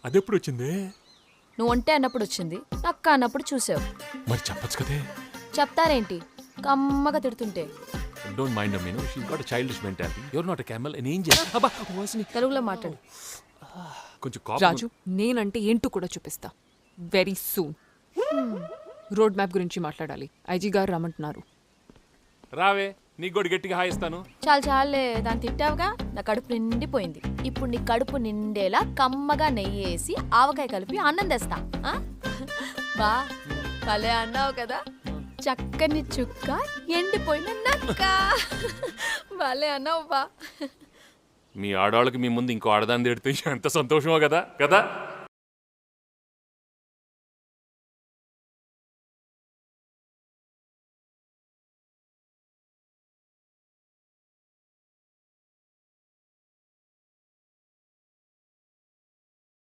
అదెప్పుడు వచ్చింది? నువ్వు ఒంటే అన్నప్పుడు వచ్చింది, నక్క అన్నప్పుడు చూసావు. మరి చెప్పచ్చు కదే. చెప్తారేంటి కమ్మగా తిడుతుంటే? Don't mind me no, she got a childish mentality. You are not a camel, an angel. అబ్బా వాసిని, తెలుగులో మాట్లాడు. కొంచెం కాపు. రాజు, నేనంటే ఏంటో కూడా చూపిస్తా వెరీ సూన్. రోడ్ మ్యాప్ గురించి మాట్లాడాలి. ఐజీ గారు రమ్మంటున్నారు. రావే, నీకు కూడా గట్టిగా హాయిస్తాను. చాలు చాలే, దాన్ని తిట్టావుగా, నా కడుపు నిండిపోయింది. ఇప్పుడు నీ కడుపు నిండేలా కమ్మగా నెయ్యి వేసి ఆవకాయ కలిపి అన్నం తెస్తా. ఆ? బా భలే అన్నావు కదా, చక్కని చుక్క ఎండిపోయిన నక్క. భలే అన్నావు బా. మీ ఆడవాళ్ళకి మీ ముందు ఇంకో ఆడదాన్ని తిడితే ఎంత సంతోషమో కదా కదా.